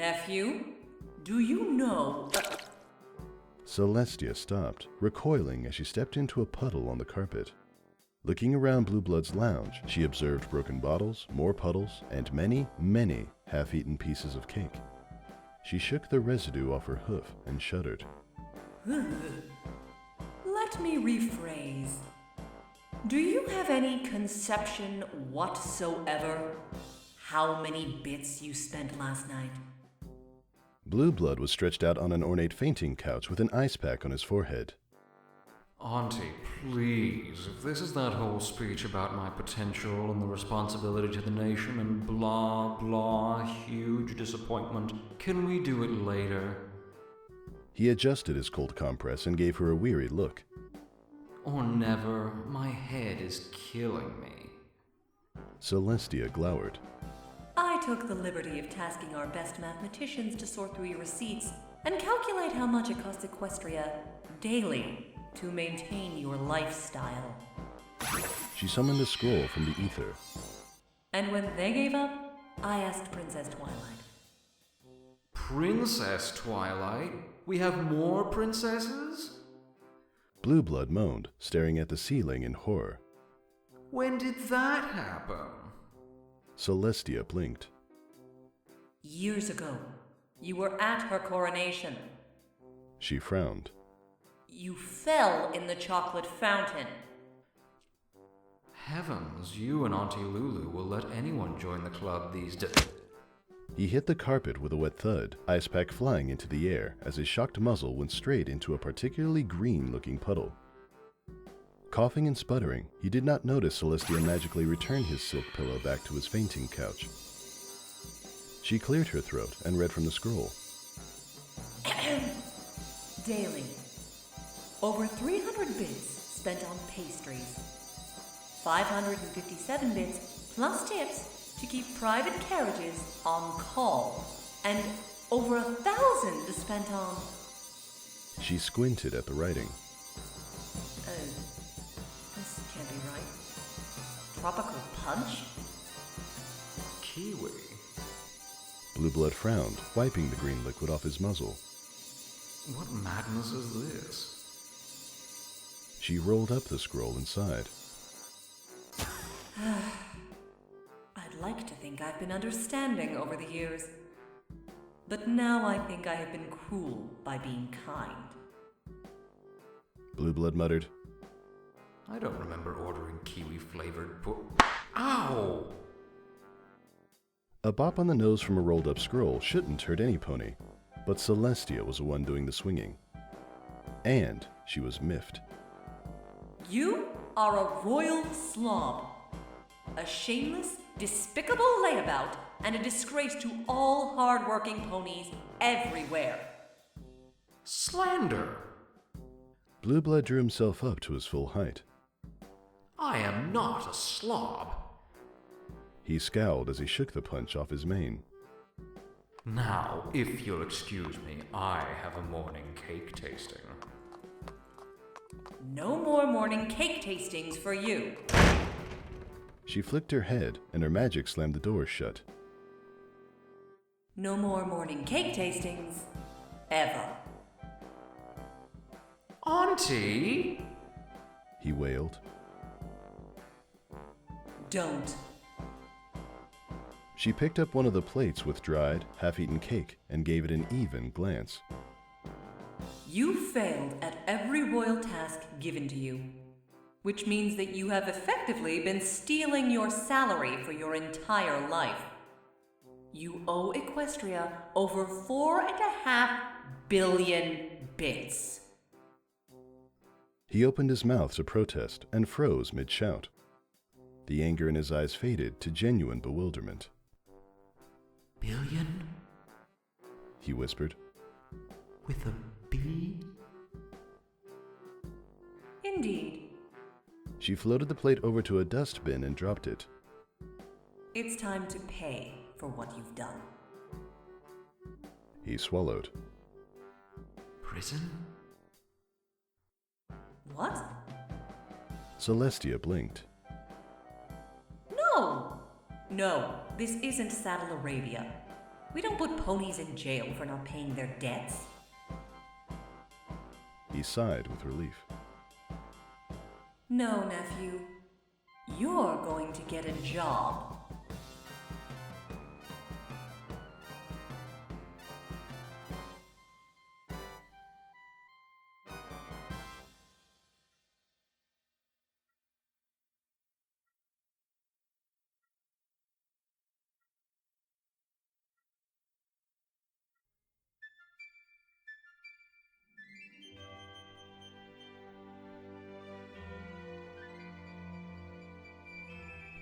Nephew, do you know... Celestia stopped, recoiling as she stepped into a puddle on the carpet. Looking around Blueblood's lounge, she observed broken bottles, more puddles, and many, many half-eaten pieces of cake. She shook the residue off her hoof and shuddered. Let me rephrase. Do you have any conception whatsoever how many bits you spent last night? Blueblood was stretched out on an ornate fainting couch with an ice pack on his forehead. Auntie, please, if this is that whole speech about my potential and the responsibility to the nation and blah, blah, huge disappointment, can we do it later? He adjusted his cold compress and gave her a weary look. Or never. My head is killing me. Celestia glowered. I took the liberty of tasking our best mathematicians to sort through your receipts and calculate how much it costs Equestria daily to maintain your lifestyle. She summoned a scroll from the ether. And when they gave up, I asked Princess Twilight. Princess Twilight? We have more princesses? Blueblood moaned, staring at the ceiling in horror. When did that happen? Celestia blinked. Years ago, you were at her coronation. She frowned. You fell in the chocolate fountain. Heavens, you and Auntie Lulu will let anyone join the club these days. He hit the carpet with a wet thud, ice pack flying into the air as his shocked muzzle went straight into a particularly green-looking puddle. Coughing and sputtering, he did not notice Celestia magically return his silk pillow back to his fainting couch. She cleared her throat and read from the scroll. Daily. Over 300 bits spent on pastries. 557 bits plus tips to keep private carriages on call. And over 1,000 spent on... She squinted at the writing. This can't be right. Tropical punch? Kiwi. Blueblood frowned, wiping the green liquid off his muzzle. What madness is this? She rolled up the scroll inside. I'd like to think I've been understanding over the years. But now I think I have been cruel by being kind. Blueblood muttered. I don't remember ordering kiwi-flavored Ow! A bop on the nose from a rolled-up scroll shouldn't hurt any pony, but Celestia was the one doing the swinging. And she was miffed. You are a royal slob. A shameless, despicable layabout, and a disgrace to all hard-working ponies everywhere. Slander! Blueblood drew himself up to his full height. I am not a slob. He scowled as he shook the punch off his mane. Now, if you'll excuse me, I have a morning cake tasting. No more morning cake tastings for you. She flicked her head, and her magic slammed the door shut. No more morning cake tastings. Ever. Auntie? He wailed. Don't. She picked up one of the plates with dried, half-eaten cake and gave it an even glance. You failed at every royal task given to you, which means that you have effectively been stealing your salary for your entire life. You owe Equestria over 4.5 billion bits. He opened his mouth to protest and froze mid-shout. The anger in his eyes faded to genuine bewilderment. Billion? He whispered. With a B? Indeed. She floated the plate over to a dustbin and dropped it. It's time to pay for what you've done. He swallowed. Prison? What? Celestia blinked. No, this isn't Saddle Arabia. We don't put ponies in jail for not paying their debts. He sighed with relief. No, nephew. You're going to get a job.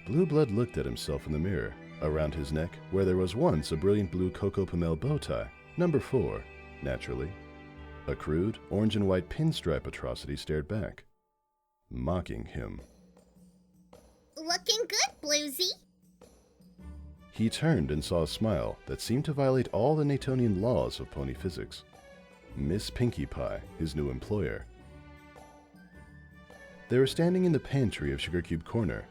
Blueblood looked at himself in the mirror. Around his neck, where there was once a brilliant blue Coco Pomel bow tie, number 4, naturally. A crude, orange and white pinstripe atrocity stared back, mocking him. Looking good, Bluesy. He turned and saw a smile that seemed to violate all the Natonian laws of pony physics. Miss Pinkie Pie, his new employer. They were standing in the pantry of Sugarcube Corner,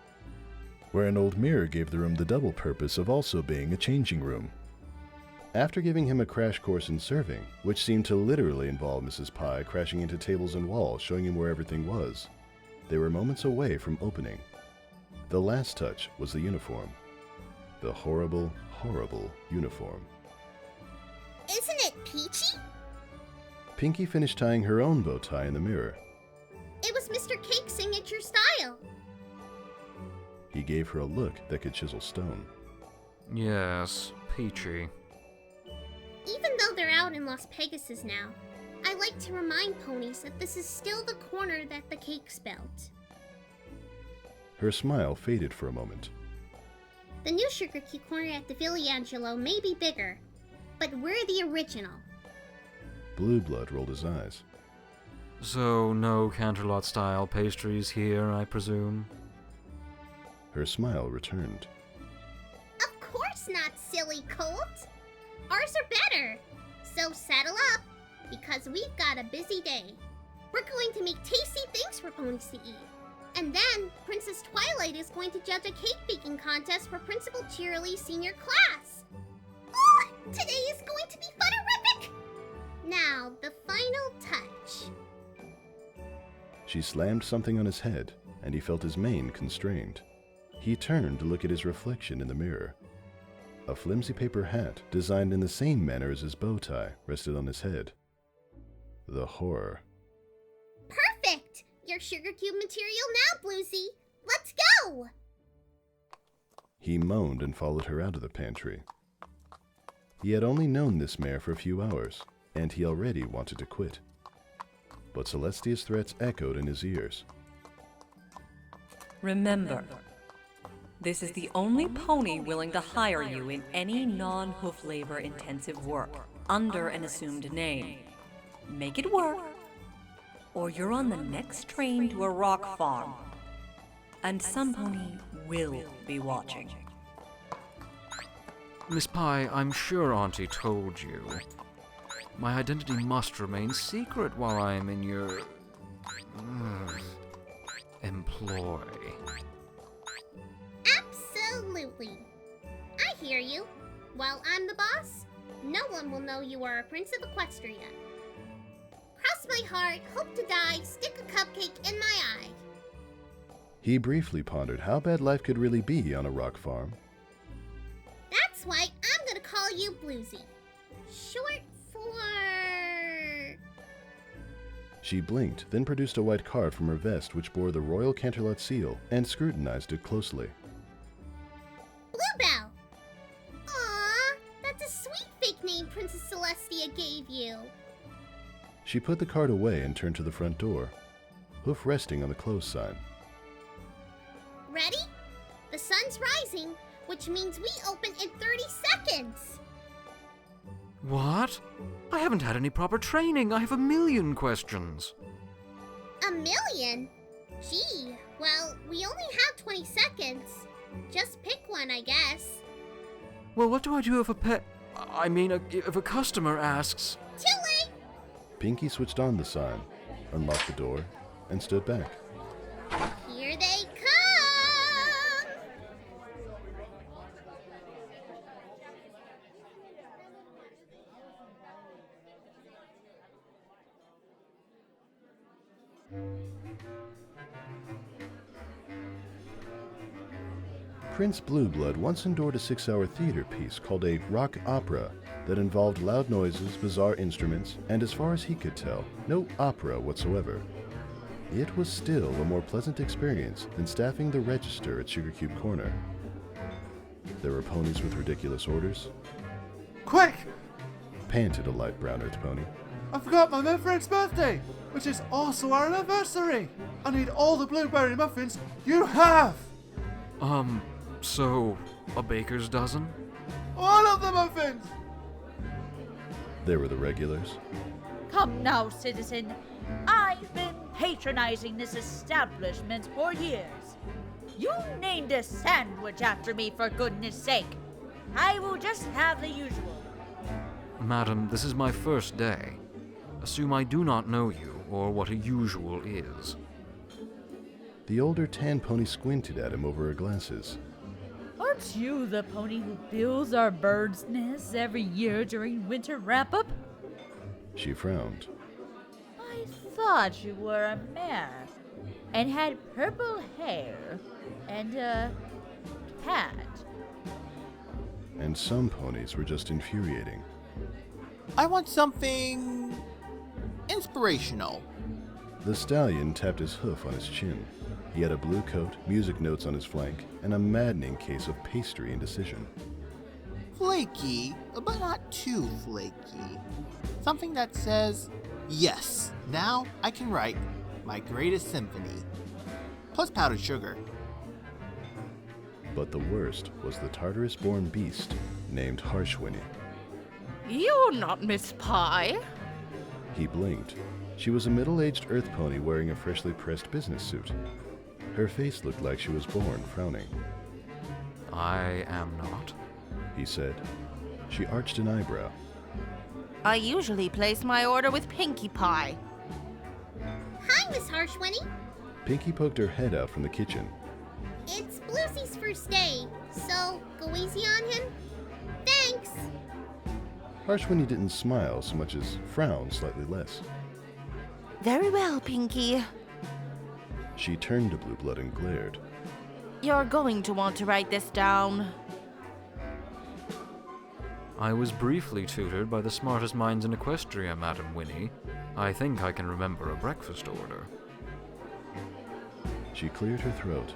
where an old mirror gave the room the double purpose of also being a changing room. After giving him a crash course in serving, which seemed to literally involve Mrs. Pie crashing into tables and walls, showing him where everything was, they were moments away from opening. The last touch was the uniform. The horrible, horrible uniform. Isn't it peachy? Pinkie finished tying her own bow tie in the mirror. It was Mr. Cake's signature style. He gave her a look that could chisel stone. Yes, peachy. Even though they're out in Las Pegasus now, I like to remind ponies that this is still the corner that the Cakes built. Her smile faded for a moment. The new Sugarcube corner at the Villiangelo may be bigger, but we're the original. Blueblood rolled his eyes. So, no Canterlot-style pastries here, I presume? Her smile returned. Of course not, silly colt. Ours are better. So saddle up, because we've got a busy day. We're going to make tasty things for ponies to eat. And then, Princess Twilight is going to judge a cake baking contest for Principal Cheerilee's senior class. Oh, today is going to be fun-erific! Now, the final touch. She slammed something on his head, and he felt his mane constrained. He turned to look at his reflection in the mirror. A flimsy paper hat, designed in the same manner as his bow tie, rested on his head. The horror. Perfect! Your Sugarcube material now, Bluesy. Let's go! He moaned and followed her out of the pantry. He had only known this mare for a few hours, and he already wanted to quit. But Celestia's threats echoed in his ears. Remember, this is the only pony willing to hire you in any non-hoof labor intensive work under an assumed name. Make it work, or you're on the next train to a rock farm. And some pony will be watching. Miss Pie, I'm sure Auntie told you. My identity must remain secret while I am in your... employ. Absolutely. I hear you. While I'm the boss, no one will know you are a Prince of Equestria. Cross my heart, hope to die, stick a cupcake in my eye. He briefly pondered how bad life could really be on a rock farm. That's why I'm gonna call you Bluesy. Short for... She blinked, then produced a white card from her vest which bore the Royal Canterlot seal and scrutinized it closely. Bluebell! Aww, that's a sweet fake name Princess Celestia gave you. She put the card away and turned to the front door, hoof resting on the close sign. Ready? The sun's rising, which means we open in 30 seconds. What? I haven't had any proper training. I have a million questions. A million? Gee, well, we only have 20 seconds. Just pick one, I guess. Well, what do I do if if a customer asks? Too late! Pinkie switched on the sign, unlocked the door, and stood back. Here they come! Prince Blueblood once endured a 6-hour theater piece called a rock opera that involved loud noises, bizarre instruments, and as far as he could tell, no opera whatsoever. It was still a more pleasant experience than staffing the register at Sugarcube Corner. There were ponies with ridiculous orders. Quick! Panted a light brown earth pony. I forgot my friend's birthday, which is also our anniversary. I need all the blueberry muffins you have. So a baker's dozen? All of the muffins! There were the regulars. Come now, citizen. I've been patronizing this establishment for years. You named a sandwich after me, for goodness sake. I will just have the usual. Madam, this is my first day. Assume I do not know you, or what a usual is. The older tan pony squinted at him over her glasses. Aren't you the pony who builds our bird's nests every year during winter wrap-up? She frowned. I thought you were a mare and had purple hair and a cat. And some ponies were just infuriating. I want something inspirational. The stallion tapped his hoof on his chin. He had a blue coat, music notes on his flank, and a maddening case of pastry indecision. Flaky, but not too flaky. Something that says, yes, now I can write my greatest symphony. Plus powdered sugar. But the worst was the Tartarus-born beast named Harshwinny. You're not Miss Pie. He blinked. She was a middle-aged earth pony wearing a freshly pressed business suit. Her face looked like she was born frowning. I am not. He said. She arched an eyebrow. I usually place my order with Pinkie Pie. Hi, Miss Harshwinny. Pinkie poked her head out from the kitchen. It's Bluesy's first day, so go easy on him. Thanks. Harshwinny didn't smile so much as frown slightly less. Very well, Pinkie. She turned to Blueblood and glared. You're going to want to write this down. I was briefly tutored by the smartest minds in Equestria, Madam Winnie. I think I can remember a breakfast order. She cleared her throat.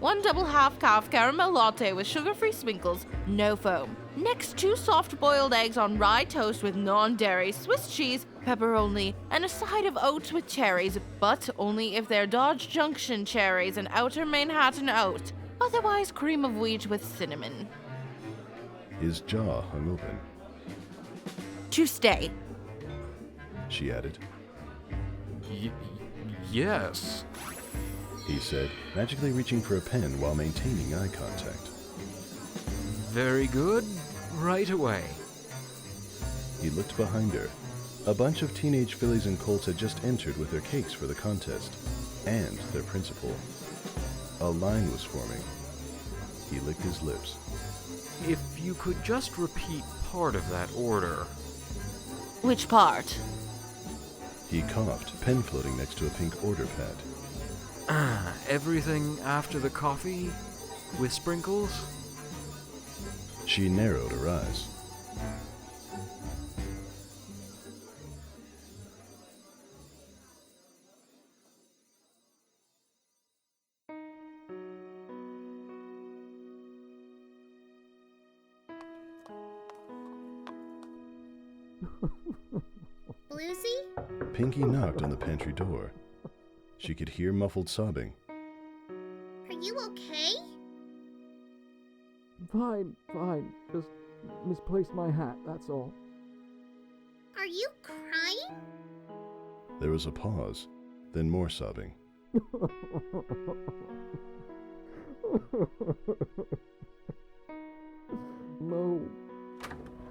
1 double half-calf caramel latte with sugar-free sprinkles, no foam. Next, 2 soft-boiled eggs on rye toast with non-dairy, Swiss cheese, pepperoni, and a side of oats with cherries, but only if they're Dodge Junction cherries and Outer Manhattan oat. Otherwise, cream of wheat with cinnamon. His jaw hung open. To stay. She added. Yes. He said, magically reaching for a pen while maintaining eye contact. Very good. Right away. He looked behind her. A bunch of teenage fillies and colts had just entered with their cakes for the contest, and their principal. A line was forming. He licked his lips. If you could just repeat part of that order. Which part? He coughed, pen floating next to a pink order pad. Everything after the coffee? With sprinkles? She narrowed her eyes. Bluesy? Pinkie knocked on the pantry door. She could hear muffled sobbing. Are you okay? Fine. Just misplaced my hat, that's all. Are you crying? There was a pause, then more sobbing. No.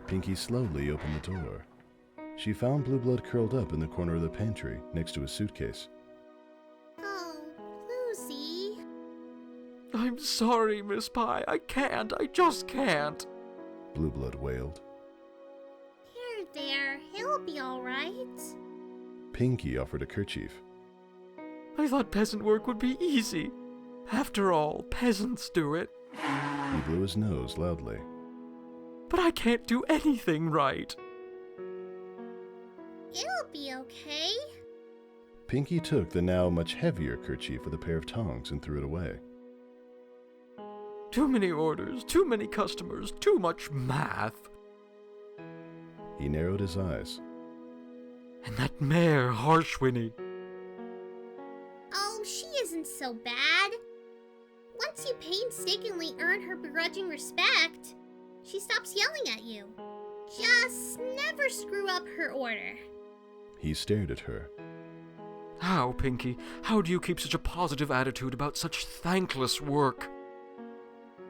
Pinkie slowly opened the door. She found Blueblood curled up in the corner of the pantry, next to a suitcase. Oh, Bluesy. I'm sorry, Miss Pie. I just can't. Blueblood wailed. There, he'll be alright. Pinkie offered a kerchief. I thought peasant work would be easy. After all, peasants do it. He blew his nose loudly. But I can't do anything right. It'll be okay. Pinkie took the now much heavier kerchief with a pair of tongs and threw it away. Too many orders, too many customers, too much math. He narrowed his eyes. And that mare, Harshwhinny. Oh, she isn't so bad. Once you painstakingly earn her begrudging respect, she stops yelling at you. Just never screw up her order. He stared at her. How, Pinkie? How do you keep such a positive attitude about such thankless work?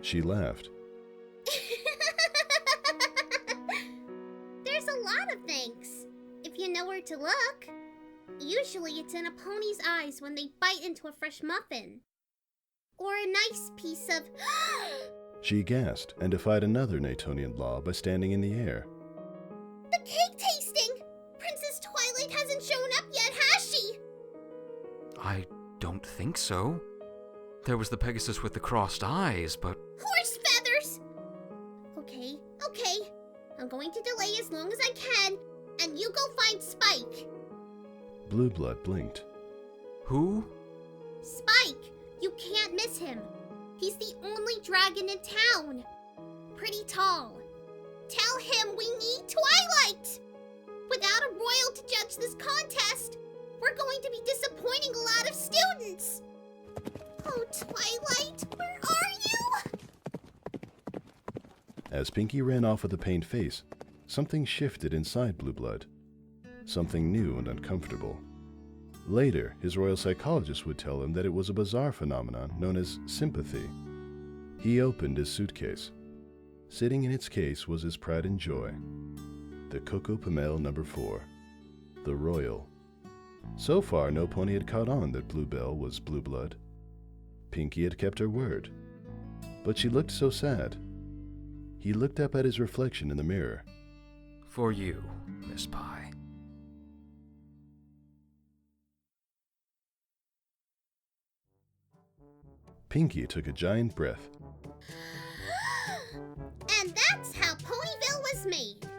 She laughed. There's a lot of thanks, if you know where to look. Usually it's in a pony's eyes when they bite into a fresh muffin. Or a nice piece of... She gasped and defied another Natonian law by standing in the air. The cake tasting! Princess Twilight hasn't shown up yet, has she? I don't think so. There was the Pegasus with the crossed eyes, but... Horse feathers! Okay. I'm going to delay as long as I can, and you go find Spike. Blueblood blinked. Who? Spike! You can't miss him. He's the only dragon in town. Pretty tall. Tell him we need Twilight! Without a royal to judge this contest, we're going to be disappointing a lot of students. Oh, Twilight, where are you? As Pinkie ran off with a pained face, something shifted inside Blueblood. Something new and uncomfortable. Later, his royal psychologist would tell him that it was a bizarre phenomenon known as sympathy. He opened his suitcase. Sitting in its case was his pride and joy. The Coco Pamel No. 4. The Royal. So far, no pony had caught on that Bluebell was Blueblood. Pinkie had kept her word. But she looked so sad. He looked up at his reflection in the mirror. For you, Miss Pie. Pinkie took a giant breath. And that's how Ponyville was made.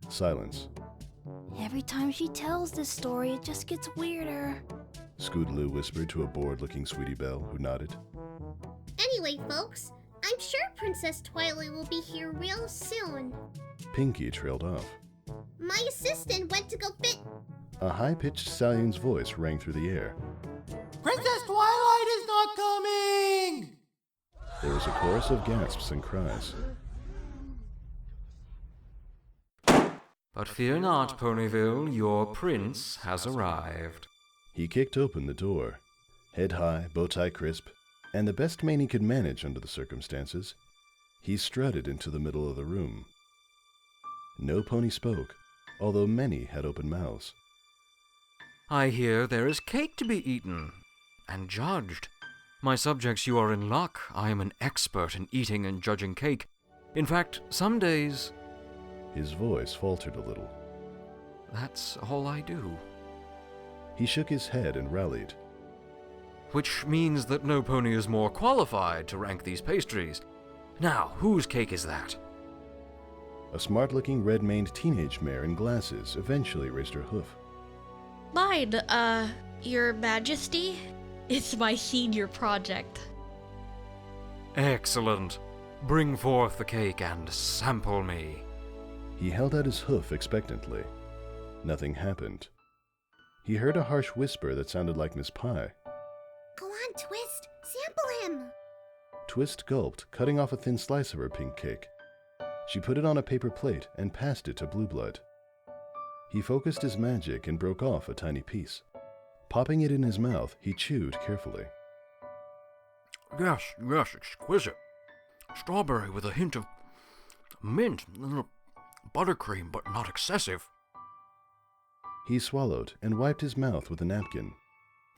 Silence. Every time she tells this story, it just gets weirder. Scootaloo whispered to a bored-looking Sweetie Belle, who nodded. Anyway, folks, I'm sure Princess Twilight will be here real soon. Pinkie trailed off. My assistant went to go fit... A high-pitched stallion's voice rang through the air. Princess Twilight is not coming! There was a chorus of gasps and cries. But fear not, Ponyville, your prince has arrived. He kicked open the door. Head high, bow tie crisp, and the best mane he could manage under the circumstances, he strutted into the middle of the room. No pony spoke, although many had open mouths. I hear there is cake to be eaten, and judged. My subjects, you are in luck. I am an expert in eating and judging cake. In fact, some days... His voice faltered a little. That's all I do. He shook his head and rallied. Which means that no pony is more qualified to rank these pastries. Now, whose cake is that? A smart-looking red-maned teenage mare in glasses eventually raised her hoof. Mine, Your Majesty? It's my senior project. Excellent. Bring forth the cake and sample me. He held out his hoof expectantly. Nothing happened. He heard a harsh whisper that sounded like Miss Pie. Go on, Twist. Sample him. Twist gulped, cutting off a thin slice of her pink cake. She put it on a paper plate and passed it to Blueblood. He focused his magic and broke off a tiny piece. Popping it in his mouth, he chewed carefully. Yes, exquisite. Strawberry with a hint of mint, buttercream, but not excessive. He swallowed and wiped his mouth with a napkin.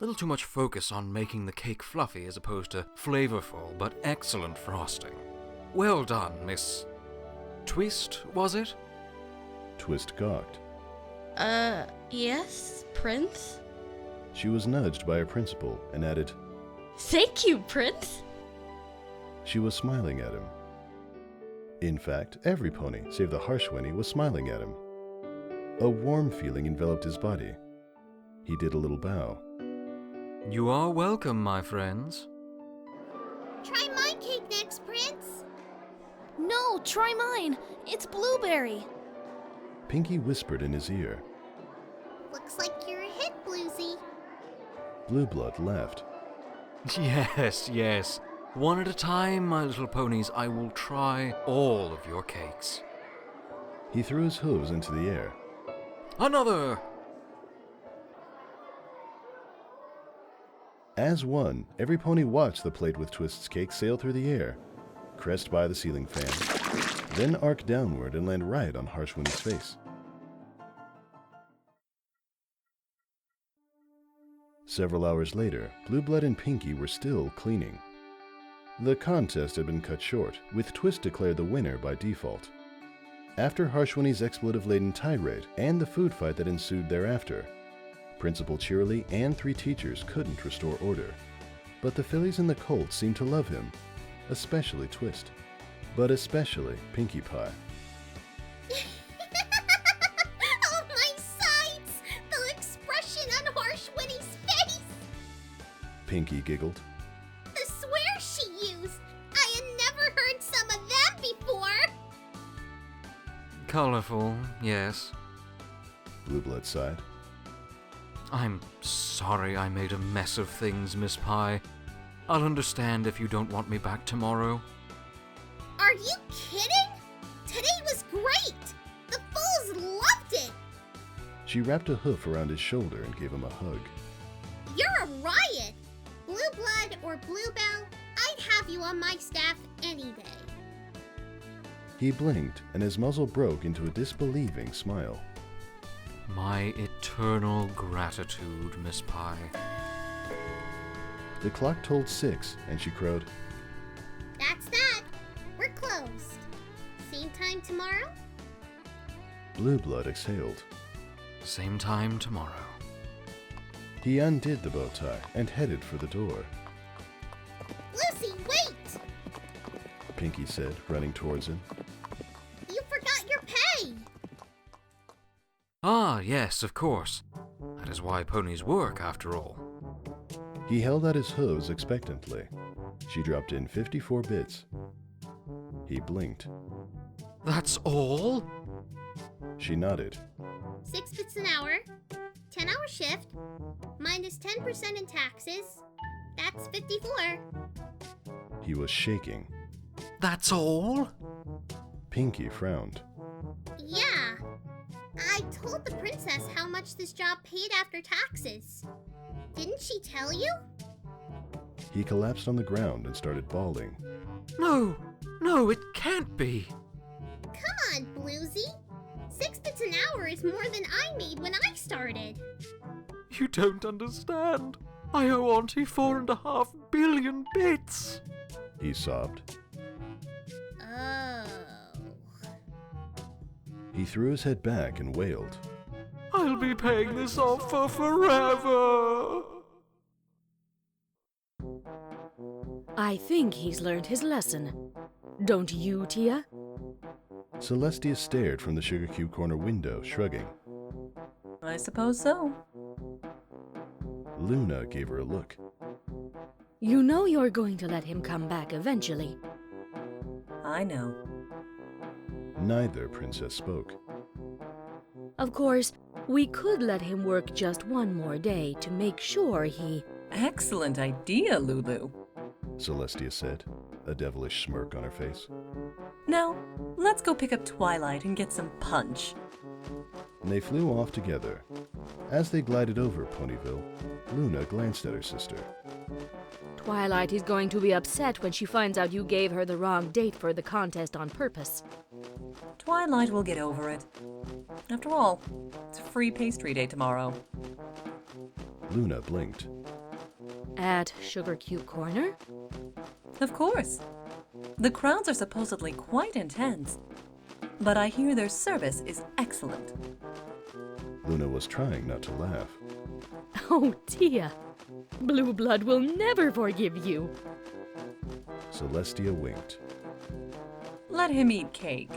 Little too much focus on making the cake fluffy as opposed to flavorful but excellent frosting. Well done, Miss... Twist, was it? Twist gawked. Yes, Prince? She was nudged by her principal and added, Thank you, Prince. She was smiling at him. In fact, every pony, save the Harshwhinny, was smiling at him. A warm feeling enveloped his body. He did a little bow. You are welcome, my friends. Try my cake next, Prince. No, try mine. It's blueberry. Pinkie whispered in his ear. Looks like you're a hit, Bluesy. Blueblood laughed. Yes, yes. One at a time, my little ponies. I will try all of your cakes. He threw his hooves into the air. Another! As one, every pony watched the plate with Twist's cake sail through the air, crest by the ceiling fan, then arc downward and land right on Harshwhinny's face. Several hours later, Blueblood and Pinkie were still cleaning. The contest had been cut short, with Twist declared the winner by default. After Harshwhinny's expletive-laden tirade and the food fight that ensued thereafter, Principal Cheerilee and 3 teachers couldn't restore order. But the fillies and the colts seemed to love him, especially Twist, but especially Pinkie Pie. Oh my sides! The expression on Harshwhinny's face! Pinkie giggled. The swears she used! I had never heard some of them before! Colorful, yes. Blueblood sighed. I'm sorry I made a mess of things, Miss Pie. I'll understand if you don't want me back tomorrow. Are you kidding? Today was great! The fools loved it! She wrapped a hoof around his shoulder and gave him a hug. You're a riot! Blueblood or Bluebell, I'd have you on my staff any day. He blinked, and his muzzle broke into a disbelieving smile. My eternal gratitude, Miss Pie. The clock told 6, and she crowed, That's that. We're closed. Same time tomorrow? Blueblood exhaled. Same time tomorrow. He undid the bow tie and headed for the door. Lucy, wait! Pinkie said, running towards him. You forgot your pay! Ah, yes, of course. That is why ponies work, after all. He held out his hooves expectantly. She dropped in 54 bits. He blinked. That's all? She nodded. 6 bits an hour, 10-hour shift, minus 10% in taxes. That's 54. He was shaking. That's all? Pinkie frowned. Yeah. I told the princess how much this job paid after taxes. Didn't she tell you? He collapsed on the ground and started bawling. No, no, it can't be. Come on, Bluesy. 6 bits an hour is more than I made when I started. You don't understand. I owe Auntie 4.5 billion bits. He sobbed. Oh. He threw his head back and wailed. I'll be paying this off for forever. I think he's learned his lesson. Don't you, Tia? Celestia stared from the Sugarcube corner window, shrugging. I suppose so. Luna gave her a look. You know you're going to let him come back eventually. I know. Neither princess spoke. Of course, we could let him work just one more day to make sure he... Excellent idea, Lulu. Celestia said, a devilish smirk on her face. Now, let's go pick up Twilight and get some punch. They flew off together. As they glided over Ponyville, Luna glanced at her sister. Twilight is going to be upset when she finds out you gave her the wrong date for the contest on purpose. Twilight will get over it. After all, it's a free pastry day tomorrow. Luna blinked. At Sugarcube Corner? Of course. The crowds are supposedly quite intense, but I hear their service is excellent. Luna was trying not to laugh. Oh, Tia. Blueblood will never forgive you. Celestia winked. Let him eat cake.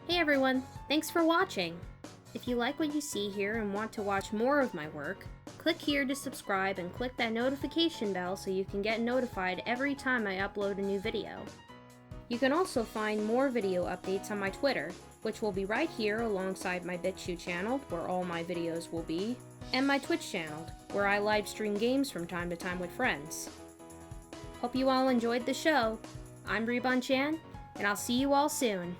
Hey everyone, thanks for watching! If you like what you see here and want to watch more of my work, click here to subscribe and click that notification bell so you can get notified every time I upload a new video. You can also find more video updates on my Twitter, which will be right here alongside my BitChute channel, where all my videos will be, and my Twitch channel, where I live stream games from time to time with friends. Hope you all enjoyed the show. I'm Ribonchan, and I'll see you all soon.